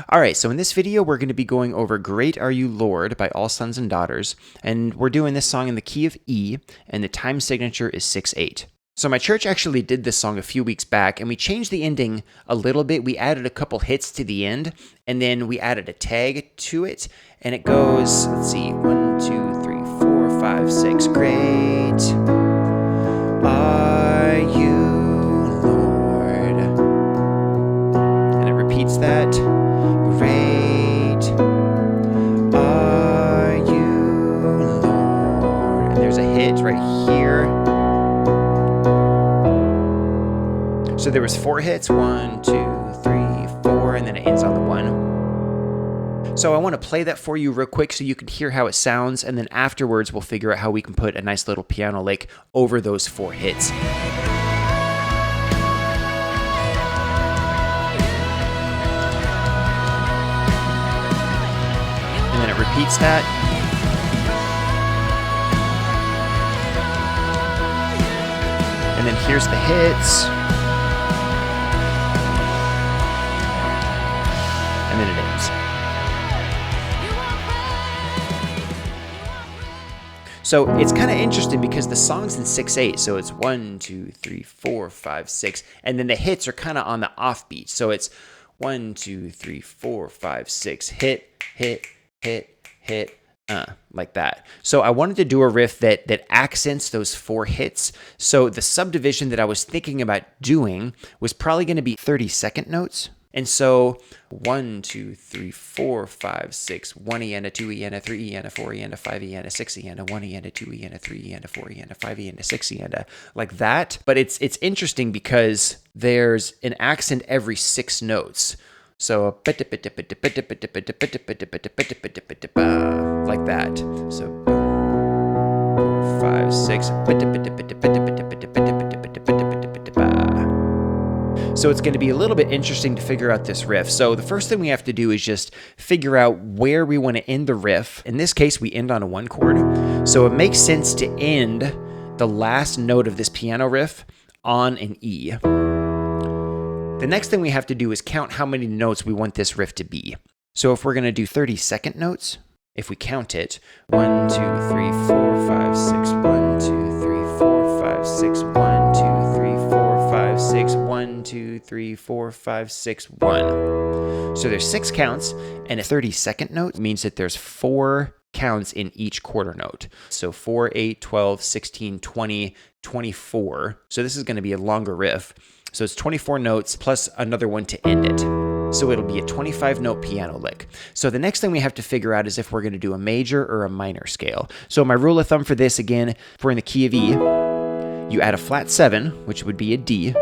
All right, so in this video, we're going to be going over Great Are You Lord by All Sons and Daughters, and we're doing this song in the key of E, and the time signature is 6/8. So my church actually did this song a few weeks back, and we changed the ending a little bit. We added a couple hits to the end, and then we added a tag to it, and it goes, let's see, 1, 2, 3, 4, 5, 6. Great are you, Lord. And it repeats that. Great are you, Lord. And there's a hit right here. So there was 4 hits, 1, 2, 3, 4, and then it ends on the 1. So I want to play that for you real quick so you can hear how it sounds, and then afterwards we'll figure out how we can put a nice little piano lick over those 4 hits. And then it repeats that. And then here's the hits. And then it ends. So it's kind of interesting because the song's in 6/8, so it's 1, 2, 3, 4, 5, 6, and then the hits are kind of on the offbeat. So it's 1, 2, 3, 4, 5, 6, hit, hit, hit, hit, like that. So I wanted to do a riff that accents those 4 hits. So the subdivision that I was thinking about doing was probably going to be 30-second notes. And so 1, 2, 3, 4, 5, 6, 1 E and a 2 E and a 3 E and a 4 E and a 5 E and a 6 E and a 1 E and a 2 E and a 3 E and a 4 E and a 5 E and a 6 E and a like that. But it's interesting because there's an accent every 6 notes. So like that. So 4, 5, 6. So it's going to be a little bit interesting to figure out this riff. So the first thing we have to do is just figure out where we want to end the riff. In this case, we end on a 1 chord. So it makes sense to end the last note of this piano riff on an E. The next thing we have to do is count how many notes we want this riff to be. So if we're going to do 30-second notes, if we count it, 1, 2, 3, 4, 5, 6, 1, 2, 3, 4, 5, 6, 1, 2, 3, 4, 5, 6, 1, 2, 3, 4, 5, 6, 1. So there's 6 counts, and a 30-second note means that there's 4 counts in each quarter note. So 4, 8, 12, 16, 20, 24. So this is going to be a longer riff. So it's 24 notes plus another one to end it. So it'll be a 25-note piano lick. So the next thing we have to figure out is if we're going to do a major or a minor scale. So my rule of thumb for this, again, if we're in the key of E, you add a flat 7, which would be a D,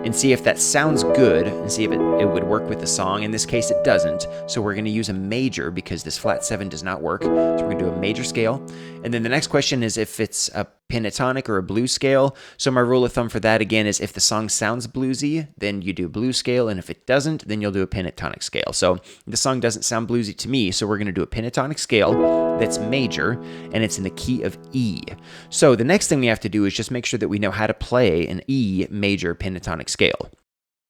and see if that sounds good and see if it would work with the song. In this case, it doesn't. So we're going to use a major because this flat 7 does not work. So we're going to do a major scale. And then the next question is if it's a pentatonic or a blues scale. So my rule of thumb for that, again, is if the song sounds bluesy, then you do a blues scale. And if it doesn't, then you'll do a pentatonic scale. So the song doesn't sound bluesy to me. So we're going to do a pentatonic scale that's major, and it's in the key of E. So the next thing we have to do is just make sure that we know how to play an E major pentatonic scale.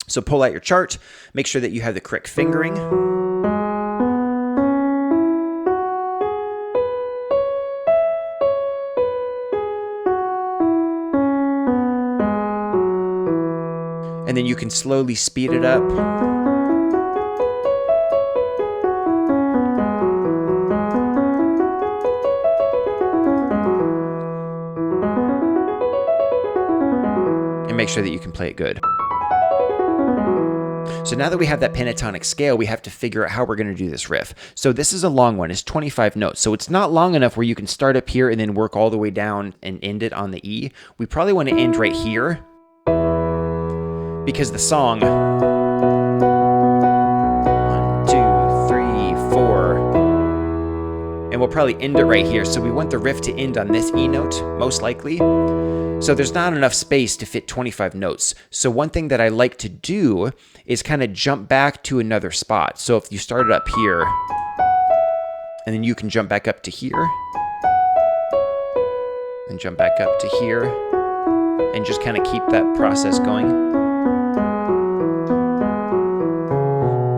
So pull out your chart, make sure that you have the correct fingering. And then you can slowly speed it up. And make sure that you can play it good. So now that we have that pentatonic scale, we have to figure out how we're going to do this riff. So this is a long one. It's 25 notes. So it's not long enough where you can start up here and then work all the way down and end it on the E. We probably want to end right here because the song 1, 2, 3, 4, and we'll probably end it right here. So we want the riff to end on this E note, most likely. So there's not enough space to fit 25 notes. So one thing that I like to do is kind of jump back to another spot. So if you started up here, and then you can jump back up to here, and jump back up to here, and just kind of keep that process going.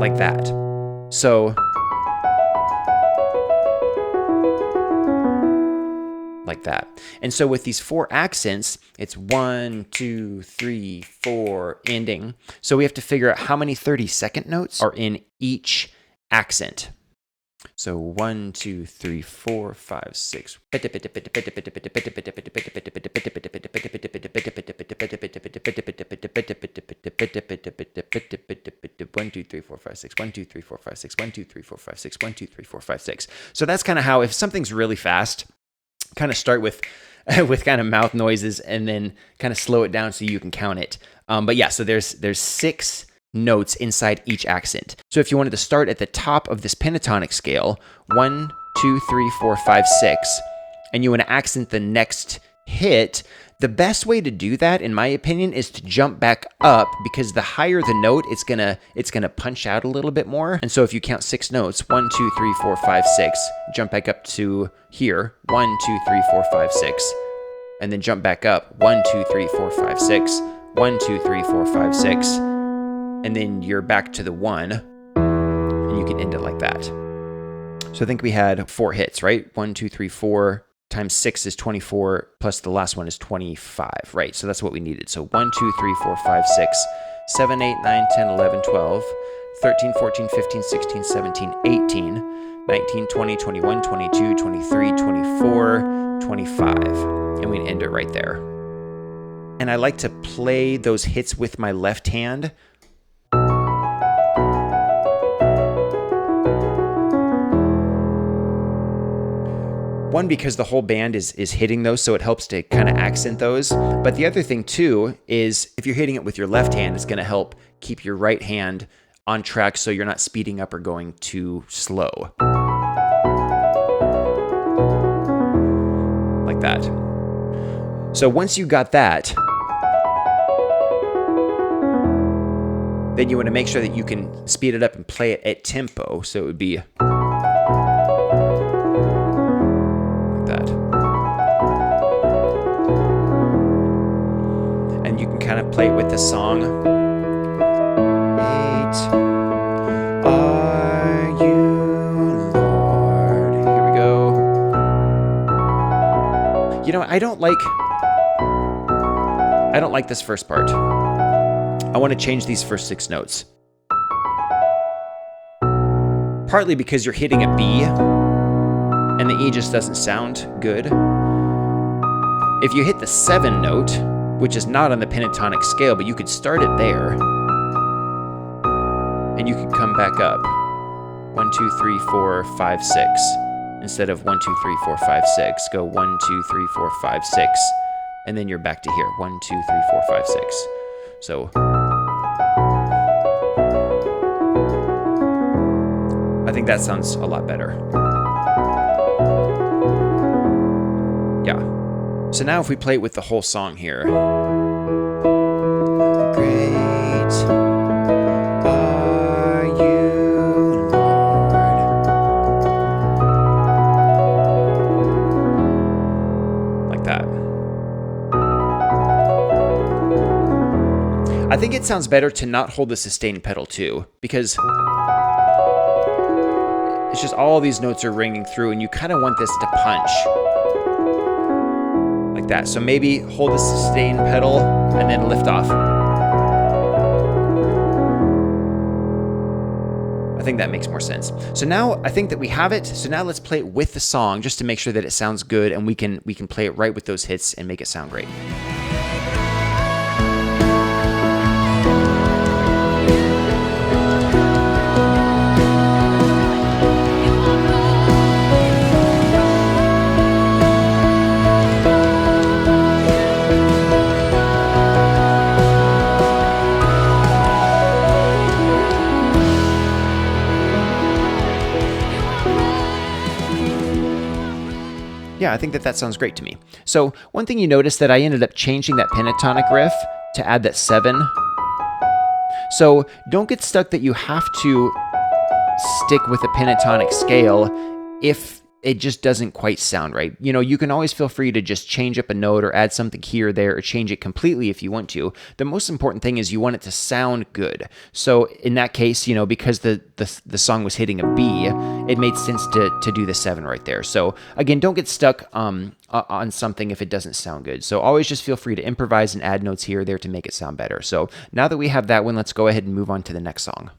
like that. So like that. And so with these 4 accents, it's 1, 2, 3, 4 ending. So we have to figure out how many 30-second notes are in each accent. So 1, 2, 3, 4, 5, 6. 1, 2, 3, 4, 5, 6. 1, 2, 3, 4, 5, 6. 1, 2, 3, 4, 5, 6. 1, 2, 3, 4, 5, 6. So that's kind of how, if something's really fast, kind of start with kind of mouth noises and then kind of slow it down so you can count it. But yeah, so there's 6 notes inside each accent. So if you wanted to start at the top of this pentatonic scale, 1, 2, 3, 4, 5, 6, and you want to accent the next hit, the best way to do that, in my opinion, is to jump back up, because the higher the note, it's gonna punch out a little bit more. And so if you count 6 notes, 1, 2, 3, 4, 5, 6, jump back up to here, 1, 2, 3, 4, 5, 6, and then jump back up, 1, 2, 3, 4, 5, 6, 1, 2, 3, 4, 5, 6, and then you're back to the 1, and you can end it like that. So I think we had 4 hits, right? 1, 2, 3, 4 times 6 is 24, plus the last one is 25, right? So that's what we needed. So 1, 2, 3, 4, 5, 6, 7, 8, 9, 10, 11, 12, 13, 14, 15, 16, 17, 18, 19, 20, 21, 22, 23, 24, 25. And we end it right there. And I like to play those hits with my left hand. One, because the whole band is hitting those, so it helps to kind of accent those. But the other thing too is if you're hitting it with your left hand, it's going to help keep your right hand on track so you're not speeding up or going too slow. Like that. So once you got that, then you want to make sure that you can speed it up and play it at tempo. So it would be kind of play it with the song. Great are you, Lord. Here we go. You know, I don't like this first part. I want to change these first 6 notes. Partly because you're hitting a B and the E just doesn't sound good. If you hit the 7 note, which is not on the pentatonic scale, but you could start it there, and you could come back up. 1, 2, 3, 4, 5, 6. Instead of 1, 2, 3, 4, 5, 6, go 1, 2, 3, 4, 5, 6, and then you're back to here. 1, 2, 3, 4, 5, 6. So I think that sounds a lot better. Yeah. So now if we play it with the whole song here. Great are you, Lord. Like that. I think it sounds better to not hold the sustain pedal too, because it's just all these notes are ringing through and you kind of want this to punch. Like that. So maybe hold the sustain pedal and then lift off. I think that makes more sense. So now I think that we have it. So now let's play it with the song just to make sure that it sounds good and we can play it right with those hits and make it sound great. Yeah, I think that sounds great to me. So one thing you notice that I ended up changing that pentatonic riff to add that 7. So don't get stuck that you have to stick with the pentatonic scale if it just doesn't quite sound right. You know, you can always feel free to just change up a note or add something here or there or change it completely if you want to. The most important thing is you want it to sound good. So in that case, you know, because the song was hitting a B, it made sense to do the 7 right there. So again, don't get stuck on something if it doesn't sound good. So always just feel free to improvise and add notes here or there to make it sound better. So now that we have that one, let's go ahead and move on to the next song.